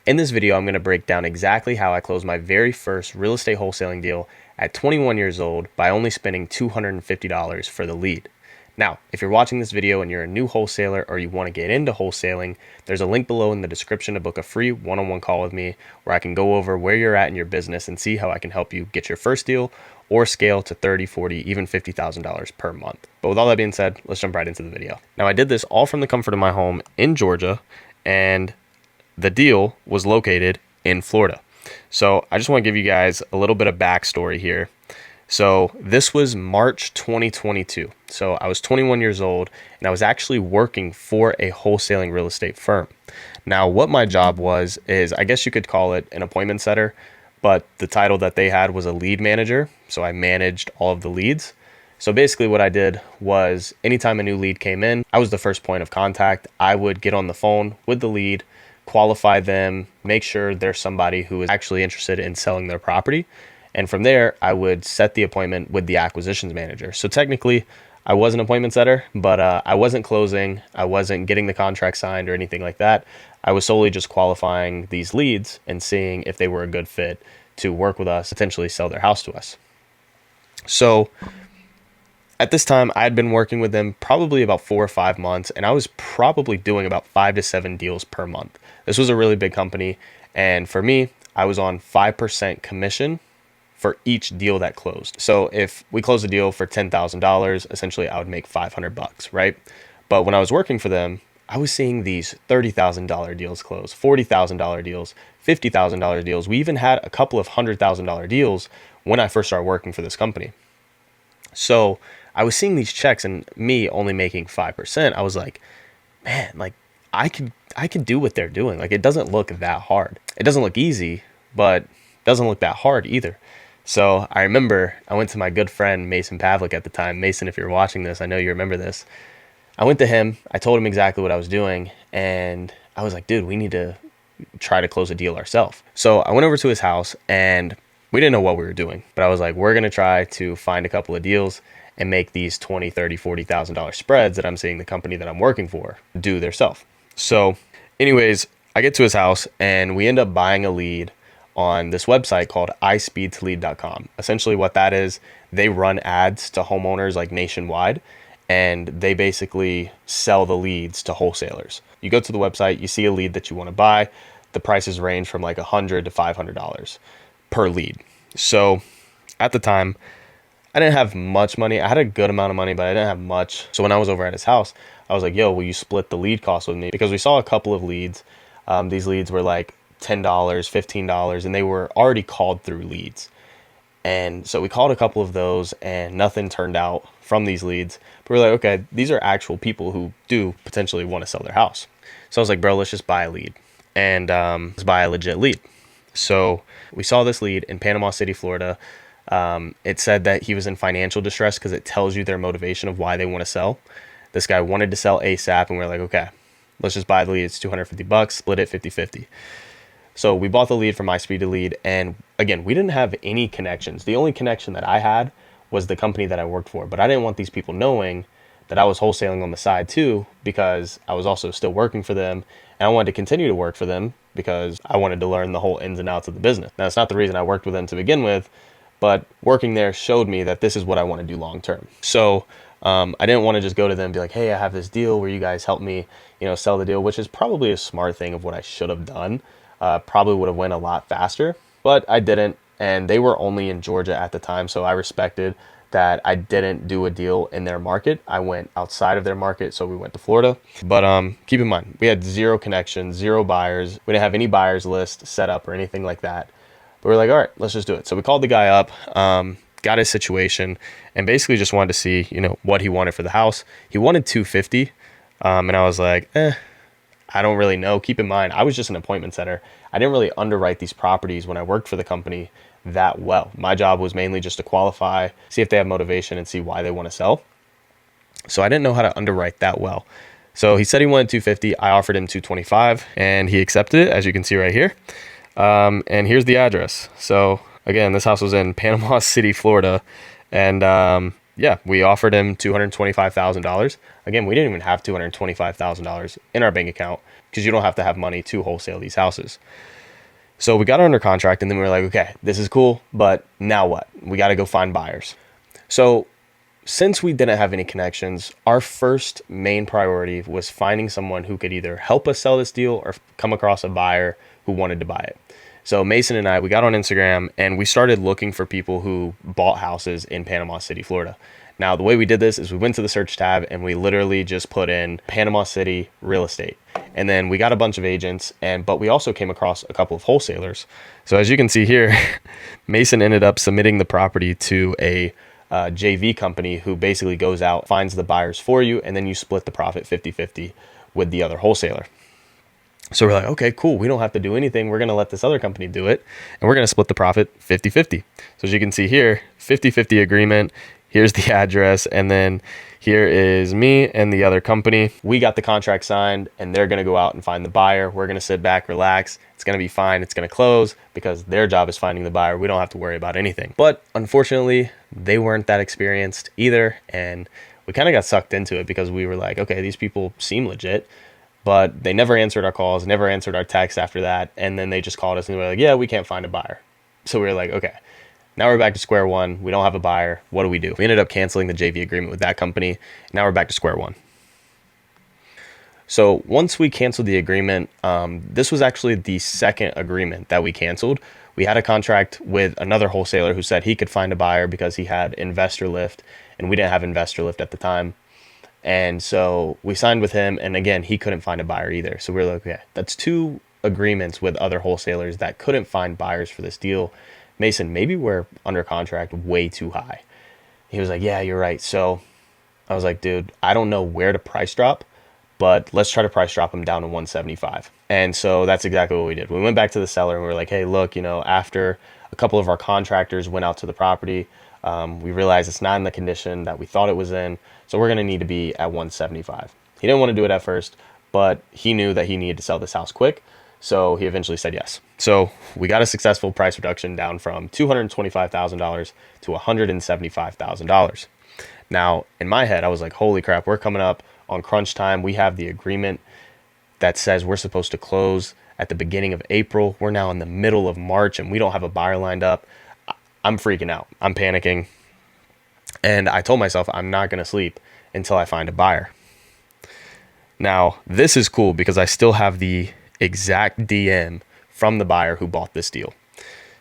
In this video, I'm going to break down exactly how I closed my very first real estate wholesaling deal at 21 years old by only spending $250 for the lead. Now, if you're watching this video and you're a new wholesaler or you want to get into wholesaling, there's a link below in the description to book a free one-on-one call with me where I can go over where you're at in your business and see how I can help you get your first deal or scale to $30, $40, even $50,000 per month. But with all that being said, let's jump right into the video. Now, I did this all from the comfort of my home in Georgia, and the deal was located in Florida. So I just want to give you guys a little bit of backstory here. So this was March 2022. So I was 21 years old and I was actually working for a wholesaling real estate firm. Now, what my job was is, I guess you could call it an appointment setter, but the title that they had was a lead manager. So I managed all of the leads. So basically what I did was anytime a new lead came in, I was the first point of contact. I would get on the phone with the lead, qualify them, make sure there's somebody who is actually interested in selling their property. And from there, I would set the appointment with the acquisitions manager. So technically, I was an appointment setter, but I wasn't closing. I wasn't getting the contract signed or anything like that. I was solely just qualifying these leads and seeing if they were a good fit to work with us, potentially sell their house to us. So at this time, I had been working with them probably about 4 or 5 months, and I was probably doing about 5 to 7 deals per month. This was a really big company, and for me, I was on 5% commission for each deal that closed. So if we closed a deal for $10,000, essentially I would make $500, right? But when I was working for them, I was seeing these $30,000 deals close, $40,000 deals, $50,000 deals. We even had a couple of $100,000 deals when I first started working for this company. So I was seeing these checks and me only making 5%. I was like, man, like I could do what they're doing. Like, it doesn't look that hard. It doesn't look easy, but it doesn't look that hard either. So I remember I went to my good friend, Mason Pavlik at the time. Mason, if you're watching this, I know you remember this. I went to him, I told him exactly what I was doing, and I was like, dude, we need to try to close a deal ourselves. So I went over to his house and we didn't know what we were doing, but I was like, we're going to try to find a couple of deals and make these $20,000, $30,000, $40,000 spreads that I'm seeing the company that I'm working for do theirself. So anyways, I get to his house and we end up buying a lead on this website called ispeedtolead.com. Essentially what that is, they run ads to homeowners like nationwide, and they basically sell the leads to wholesalers. You go to the website, you see a lead that you want to buy. The prices range from like $100 to $500 per lead. So at the time, I didn't have much money. I had a good amount of money, but I didn't have much. So when I was over at his house, I was like, yo, will you split the lead cost with me? Because we saw a couple of leads. These leads were like $10, $15, and they were already called through leads. And so we called a couple of those and nothing turned out from these leads. But we're like, okay, these are actual people who do potentially want to sell their house. So I was like, bro, let's just buy a lead and let's buy a legit lead. So we saw this lead in Panama City, Florida. It said that he was in financial distress because it tells you their motivation of why they want to sell. This guy wanted to sell ASAP, and we're like, okay, let's just buy the lead. It's $250, split it 50-50. So we bought the lead from iSpeed to Lead, and again, we didn't have any connections. The only connection that I had was the company that I worked for, but I didn't want these people knowing that I was wholesaling on the side too, because I was also still working for them, and I wanted to continue to work for them because I wanted to learn the whole ins and outs of the business. Now, it's not the reason I worked with them to begin with, but working there showed me that this is what I want to do long term. So I didn't want to just go to them and be like, hey, I have this deal where you guys help me, sell the deal, which is probably a smart thing of what I should have done. Probably would have went a lot faster, but I didn't. And they were only in Georgia at the time, so I respected that I didn't do a deal in their market. I went outside of their market, so we went to Florida. But keep in mind, we had zero connections, zero buyers. We didn't have any buyers list set up or anything like that. But we're like, all right, let's just do it. So we called the guy up, got his situation, and basically just wanted to see, what he wanted for the house. He wanted $250, and I was like, I don't really know. Keep in mind, I was just an appointment setter. I didn't really underwrite these properties when I worked for the company that well. My job was mainly just to qualify, see if they have motivation, and see why they want to sell. So I didn't know how to underwrite that well. So he said he wanted $250. I offered him $225, and he accepted it, as you can see right here. And here's the address. So again, this house was in Panama City, Florida, and we offered him $225,000. Again, we didn't even have $225,000 in our bank account. because you don't have to have money to wholesale these houses. So we got her under contract, and then we were like, okay, this is cool, but now what? We got to go find buyers. So since we didn't have any connections, our first main priority was finding someone who could either help us sell this deal or come across a buyer who wanted to buy it. So Mason and I, we got on Instagram and we started looking for people who bought houses in Panama City, Florida. Now, the way we did this is we went to the search tab and we literally just put in Panama City real estate. And then we got a bunch of agents, but we also came across a couple of wholesalers. So as you can see here, Mason ended up submitting the property to a JV company who basically goes out, finds the buyers for you, and then you split the profit 50-50 with the other wholesaler. So we're like, okay, cool. We don't have to do anything. We're going to let this other company do it, and we're going to split the profit 50-50. So as you can see here, 50-50 agreement. Here's the address, and then here is me and the other company. We got the contract signed, and they're going to go out and find the buyer. We're going to sit back, relax. It's going to be fine. It's going to close because their job is finding the buyer. We don't have to worry about anything. But unfortunately, they weren't that experienced either, and we kind of got sucked into it because we were like, okay, these people seem legit, but they never answered our calls, never answered our texts after that, and then they just called us and they were like, yeah, we can't find a buyer. So we were like, okay, now we're back to square one. We don't have a buyer. What do? We ended up canceling the JV agreement with that company. Now we're back to square one. So once we canceled the agreement, this was actually the second agreement that we canceled. We had a contract with another wholesaler who said he could find a buyer because he had investor lift, and we didn't have investor lift at the time. And so we signed with him, and again, he couldn't find a buyer either. So we were like, okay, that's two agreements with other wholesalers that couldn't find buyers for this deal. Mason, maybe we're under contract way too high. He was like, yeah, you're right. So I was like, dude, I don't know where to price drop, but let's try to price drop them down to 175. And so that's exactly what we did. We went back to the seller and we were like, hey, look, after a couple of our contractors went out to the property, we realized it's not in the condition that we thought it was in. So we're going to need to be at 175. He didn't want to do it at first, but he knew that he needed to sell this house quick. So he eventually said yes. So we got a successful price reduction down from $225,000 to $175,000. Now, in my head, I was like, holy crap, we're coming up on crunch time. We have the agreement that says we're supposed to close at the beginning of April. We're now in the middle of March and we don't have a buyer lined up. I'm freaking out. I'm panicking. And I told myself I'm not going to sleep until I find a buyer. Now, this is cool because I still have the exact DM from the buyer who bought this deal.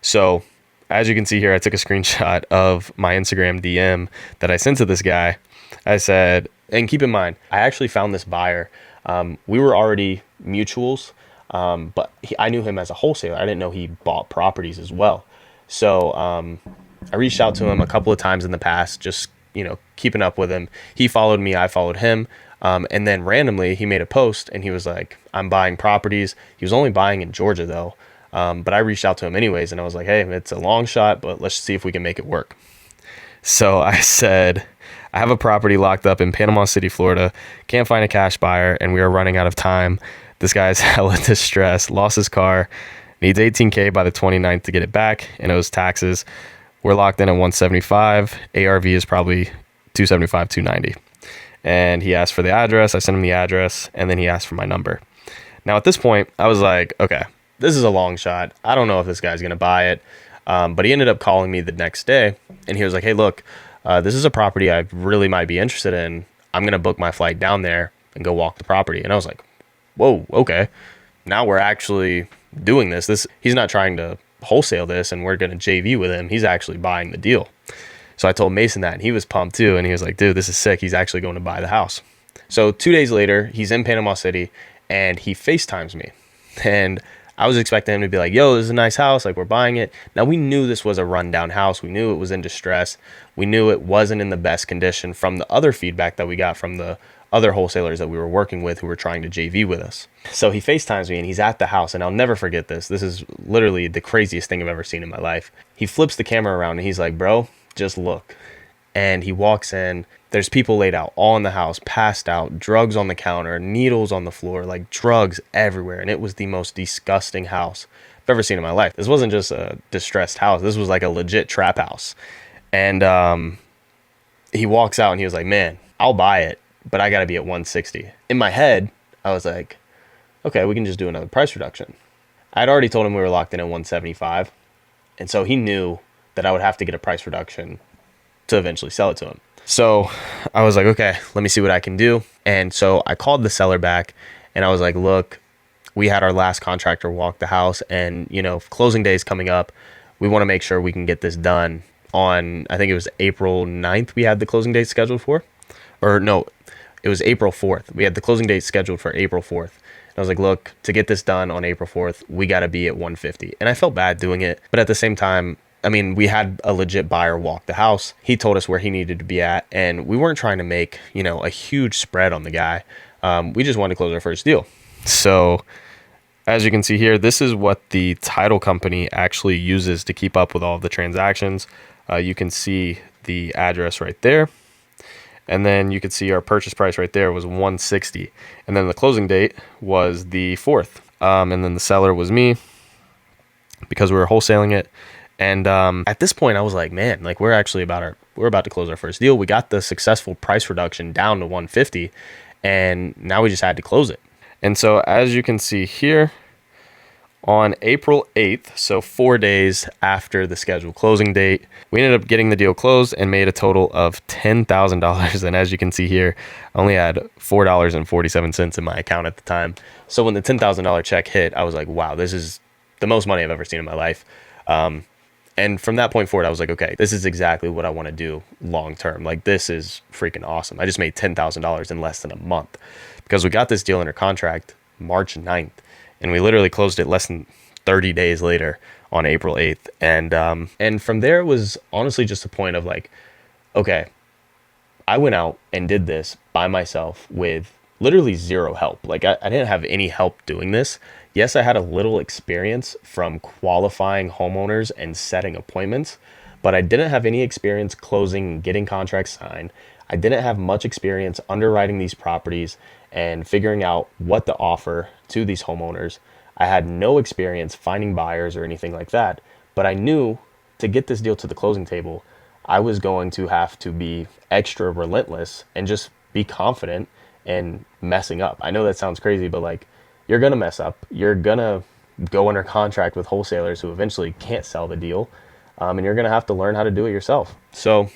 So as you can see here, I took a screenshot of my Instagram DM that I sent to this guy. I said, and keep in mind, I actually found this buyer. We were already mutuals, but I knew him as a wholesaler. I didn't know he bought properties as well. So I reached out to him a couple of times in the past, just keeping up with him. He followed me, I followed him. And then randomly he made a post and he was like, I'm buying properties. He was only buying in Georgia though. But I reached out to him anyways. And I was like, hey, it's a long shot, but let's see if we can make it work. So I said, I have a property locked up in Panama City, Florida. Can't find a cash buyer and we are running out of time. This guy's hella distressed, lost his car, needs $18K by the 29th to get it back and owes taxes. We're locked in at 175. ARV is probably 275, 290. And he asked for the address. I sent him the address, and then he asked for my number. Now, at this point, I was like, okay, this is a long shot. I don't know if this guy's going to buy it. But he ended up calling me the next day, and he was like, hey, look, this is a property I really might be interested in. I'm going to book my flight down there and go walk the property. And I was like, whoa, okay. Now we're actually doing this. He's not trying to wholesale this, and we're going to JV with him. He's actually buying the deal. So I told Mason that, and he was pumped too. And he was like, dude, this is sick. He's actually going to buy the house. So 2 days later, he's in Panama City and he FaceTimes me. And I was expecting him to be like, yo, this is a nice house. Like, we're buying it. Now, we knew this was a rundown house. We knew it was in distress. We knew it wasn't in the best condition from the other feedback that we got from the other wholesalers that we were working with who were trying to JV with us. So he FaceTimes me and he's at the house, and I'll never forget this. This is literally the craziest thing I've ever seen in my life. He flips the camera around and he's like, bro, just look. And he walks in. There's people laid out all in the house, passed out, drugs on the counter, needles on the floor, like drugs everywhere. And it was the most disgusting house I've ever seen in my life. This wasn't just a distressed house. This was like a legit trap house. And he walks out and he was like, man, I'll buy it, but I got to be at 160. In my head, I was like, okay, we can just do another price reduction. I'd already told him we were locked in at 175, and so he knew that I would have to get a price reduction to eventually sell it to him. So I was like, okay, let me see what I can do. And so I called the seller back and I was like, look, we had our last contractor walk the house, and closing day is coming up. We want to make sure we can get this done on, I think it was April 9th we had the closing date scheduled for. Or no, it was April 4th. We had the closing date scheduled for April 4th. And I was like, look, to get this done on April 4th, we got to be at 150. And I felt bad doing it, but at the same time, I mean, we had a legit buyer walk the house. He told us where he needed to be at, and we weren't trying to make, a huge spread on the guy. We just wanted to close our first deal. So as you can see here, this is what the title company actually uses to keep up with all of the transactions. You can see the address right there. And then you can see our purchase price right there was 160. And then the closing date was the 4th. And then the seller was me because we were wholesaling it. And at this point, I was like, man, like we're about to close our first deal. We got the successful price reduction down to 150, and now we just had to close it. And so as you can see here, on April 8th, so 4 days after the scheduled closing date, we ended up getting the deal closed and made a total of $10,000. And as you can see here, I only had $4.47 in my account at the time. So when the $10,000 check hit, I was like, wow, this is the most money I've ever seen in my life. And from that point forward, I was like, okay, this is exactly what I want to do long term. Like, this is freaking awesome. I just made $10,000 in less than a month because we got this deal under contract March 9th, and we literally closed it less than 30 days later on April 8th. And from there, it was honestly just a point of like, okay, I went out and did this by myself with literally zero help. Like I didn't have any help doing this. Yes, I had a little experience from qualifying homeowners and setting appointments, but I didn't have any experience closing and getting contracts signed. I didn't have much experience underwriting these properties and figuring out what to offer to these homeowners. I had no experience finding buyers or anything like that, but I knew to get this deal to the closing table, I was going to have to be extra relentless and just be confident and messing up. I know that sounds crazy, but like, you're going to mess up. You're going to go under contract with wholesalers who eventually can't sell the deal. And you're going to have to learn how to do it yourself. So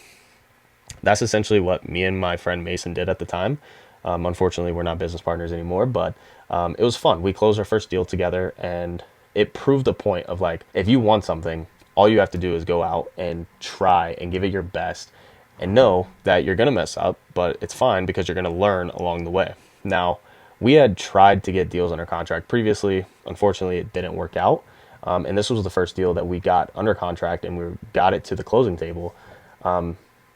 that's essentially what me and my friend Mason did at the time. Unfortunately, we're not business partners anymore, but it was fun. We closed our first deal together, and it proved a point of like, if you want something, all you have to do is go out and try and give it your best and know that you're going to mess up, but it's fine because you're going to learn along the way. Now, we had tried to get deals under contract previously. Unfortunately, it didn't work out. And this was the first deal that we got under contract, and we got it to the closing table.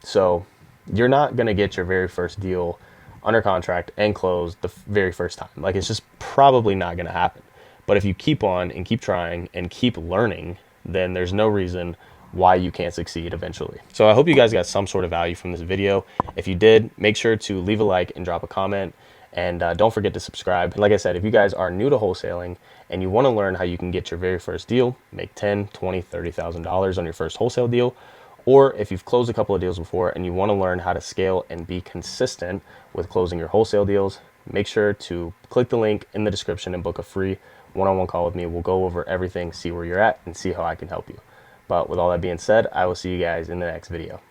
So you're not going to get your very first deal under contract and closed the very first time. Like, it's just probably not going to happen. But if you keep on and keep trying and keep learning, then there's no reason why you can't succeed eventually. So I hope you guys got some sort of value from this video. If you did, make sure to leave a like and drop a comment. And don't forget to subscribe. Like I said, if you guys are new to wholesaling and you want to learn how you can get your very first deal, make $10,000, $20,000, $30,000 on your first wholesale deal, or if you've closed a couple of deals before and you want to learn how to scale and be consistent with closing your wholesale deals, make sure to click the link in the description and book a free one-on-one call with me. We'll go over everything, see where you're at, and see how I can help you. But with all that being said, I will see you guys in the next video.